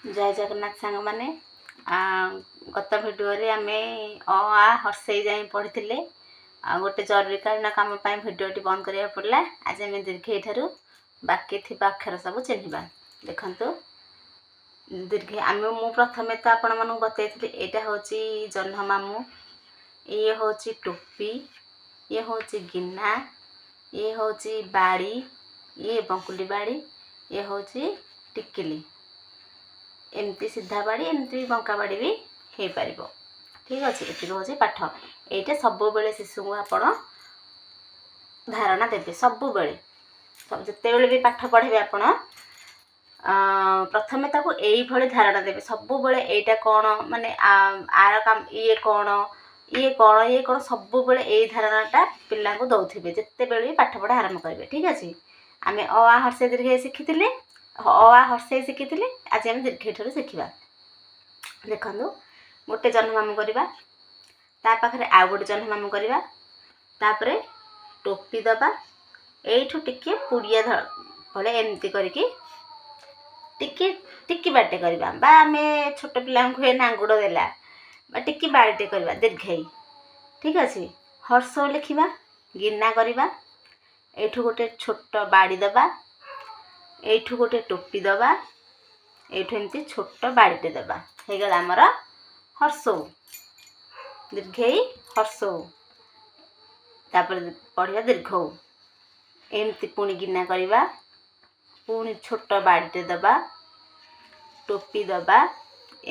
जय जगन्नाथ सांग मैंने गत भिडियो रे आमे अ आ हर्षेई जाए पढ़ी गोटे जरूरीकालीन कम भिडियोटी बंद करा पड़ा। आज आम दीर्घई ठारू बाकी थी अक्षर सब चिन्हवा। देखु दीर्घ आम मु प्रथमे तो आपण मन बतई यहाँ हूँ जह्न मामू, ये हूँ टोपी, ये हूँ गिना, ये हूँ बाड़ी, ये बंकुली बाड़ी, ये हूँ टिकिली। एमती सीधा बाड़ी एमती बंका बाड़ी भी हो पार। ठीक अच्छे ये हूँ पाठ। ये सब बेले शिशु को आप धारणा देते सब बेले सब जिते बड़े भी पाठ पढ़े आपण प्रथमे ताको यही भली धारणा देवे सब बेले यहाँ कौन माने आर काम ये कौन ये कौन ये कौन सब बेले यही धारणाटा पिला को दौथे जिते बड़े भी पाठ पढ़ा आरंभ करेंगे। ठीक अच्छे आम अ आ हर्षे दीर्घ शिखी अ आ हर्षे शिखी आज आम दीर्घ ठार शिखा। देखु गोटे जह्न मामू करवा ता पाखरे आउ गोटे जह्न मामू करवा तापरे टोपी दबा एठू टिके पुड़िया भले एमती करके टिकी टिकी बाटे करवा बा आम छोट पिला हुए नांगुड़ देला बा टिकी बाड़ीटे करवा दीर्घई। ठीक अच्छे हर्ष लिखा गिना करवा एठू गोटे छोट बाड़ी दबा एठू गोटे टोपी दबा एठू एमती छोट बाड़ीटे दबा हो गला आमर हर्षौ दीर्घई हर्षौ। तापर पढ़िया दीर्घौ एमती पुणी गिना करवा पुणी छोट बाड़ीटे दबा टोपी दबा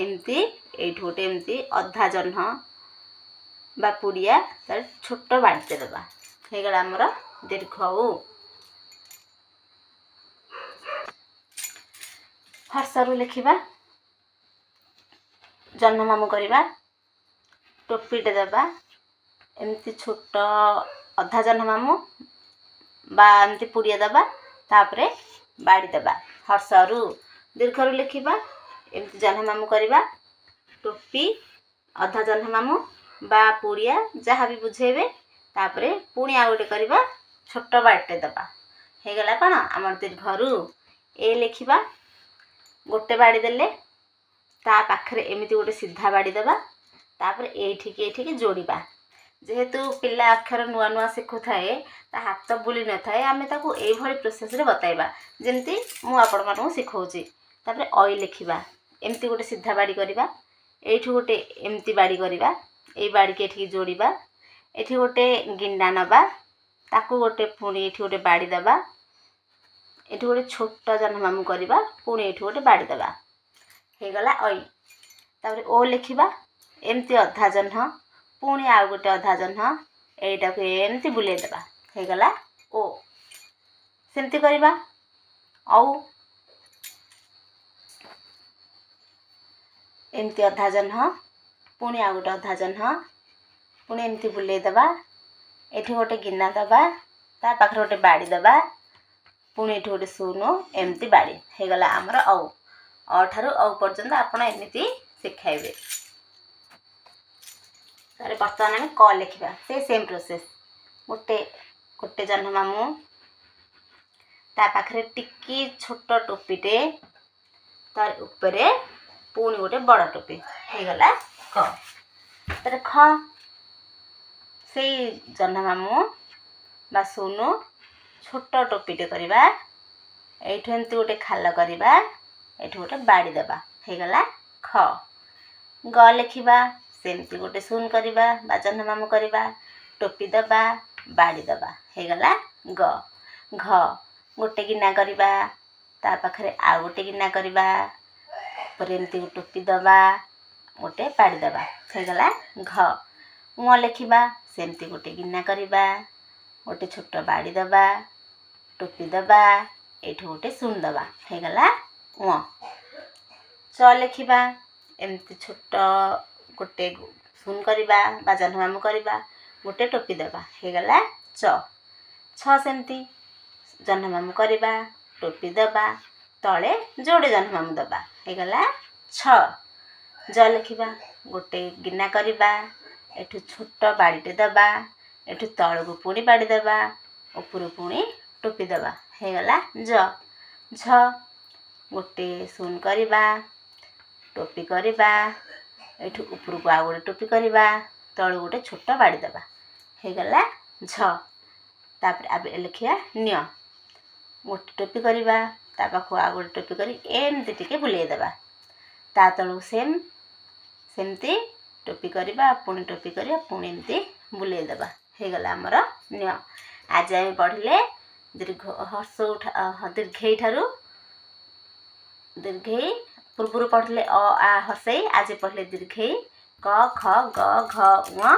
एमती एठू गोटे एमती अधा जह्न बा पुड़िया तार छोट बाड़ीटे दबा हो गला आमर दीर्घौ। हर्षरू लिखा जह्न मामू करवा टोपीटे दबा एमती छोट अधा जह्न मामू बा एमती पुड़िया दबा तापरे बाड़ी दबा। हर्षरू दीर्घरू लिखा एमती जह्न मामू करवा टोपी अधा जह्न मामू बा पुड़िया जहाँ भी बुझेबे तापरे पुणी आ गोटे करवा छोट बाड़ीटे दबा हो गला कौन आम दीर्घरू। ए लिखा गोटे बाड़ी देले ता पाखरे एमती गोटे सीधा बाड़ी दबा तापर एठिकी जोड़िबा। जेहेतु पिला अक्षर नुआ नुआ शिखु थाए ता हाथ बुली न थाए आमे ताको एई भली प्रोसेस रे बताइबा जेमती मु आपण मानू सिखौची। तापर अई लिखिबा एमती गोटे सीधा बाड़ी करबा एठू गोटे एमती बाड़ी करबा एई बाड़ी के एठिकी जोड़िबा एठी गोटे गिंडा नबा ताको गोटे पुणी एठी गोटे बाड़ी दबा एठी गोटे छोट जह्न मामू करबा पुणी एठी गोटे बाड़ी दबा हो गला अई। तापर ओ लिखिबा एमती अधा जह्न पुणी आउ गोटे अधा जह्न एटा को एमती बुले दबा हो गला ओ। सेमती करबा औ एमती अधा जह्न पुणी आउ गोटे अधा जह्न पुणी एमती बुले दबा एठी गोटे गिना दबा ता पाखरे गोटे बाड़ी दबा पुणी एठी गोटे शून्य एमती बाड़ी हो गला आमर औ। अ ठारू औ पर्यंत आपण एमती शिखाइबे। तारे बर्तमान आम क लिखा से सेम प्रोसेस गोटे गोटे जह्न मामू ता पाखरे टिकी छोट टोपीटे तार उपरे पुणी गोटे बड़ टोपी हो गला क। तारे ख से जह्न मामू बा सोनू छोट टोपीटे करवा एठू एमती गोटे खाल करवा एठू गोटे बाड़ी दबा हो गला ख। ग लिखा सेमती गोटे शून करवा बा जह्न मामू करवा टोपी दबा बाड़ी दबा हो गला ग। घ गोटे गिना करवा ता पाखरे आउ गोटे गिना करवा पर एमती टोपी दबा गोटे बाड़ी दबा हो गला घ। ङ लिखा सेमती गोटे गिना करवा गोटे छोट बाड़ी दबा टोपी दबा एठू गोटे शून दबा हो गला ङ। च लिखा एमती छोट गोटे शून करवा बा जह्न मामू करवा गोटे टोपी दबा हो गला च। छ सेमती जह्न मामू करवा टोपी दबा तले जोड़े जह्न मामू दबा हो गला छ। ज लिखा गोटे गिना करवा एठू छोट बाड़ीटे दबा एठू तलू पुणी बाड़ी दबा ऊपर पुणी टोपी दबा हो गला ज। झ गोटे शून करवा टोपी करवा एठू उपरको आ गोटे टोपी करवा तलू गोटे छोट बाड़ी देवा हो गला झ तापर आबे लिखिया न्य गोटे टोपी करवा ता पाखु आ गोटे टोपी करी एमती टिके बुलेई देवा ता तलू सेमती टोपी करवा पुणी टोपी करवा पुणी एमती बुलेई देवा हो गला हमर न्य आज आम पढ़ले दीर्घ हर्ष दीर्घई ठारू दीर्घई पूर्व पढ़ले अ आ हर्षई आज पढ़ले दीर्घई क ख ग घ ङ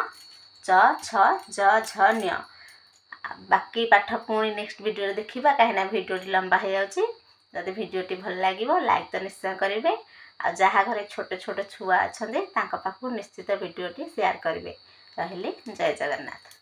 च छ ज झ न्य बाकी पाठ पुणी नेक्स्ट वीडियो देखिबा कहीं वीडियोटी लंबा हो जाउची जदि वीडियोटी भल लागिवो लाइक तो निश्चय करेंगे आ जहाँ घरे छोट छोट छुआ अच्छा पाखु निश्चित वीडियोटी शेयर करेंगे। रही जय जगन्नाथ।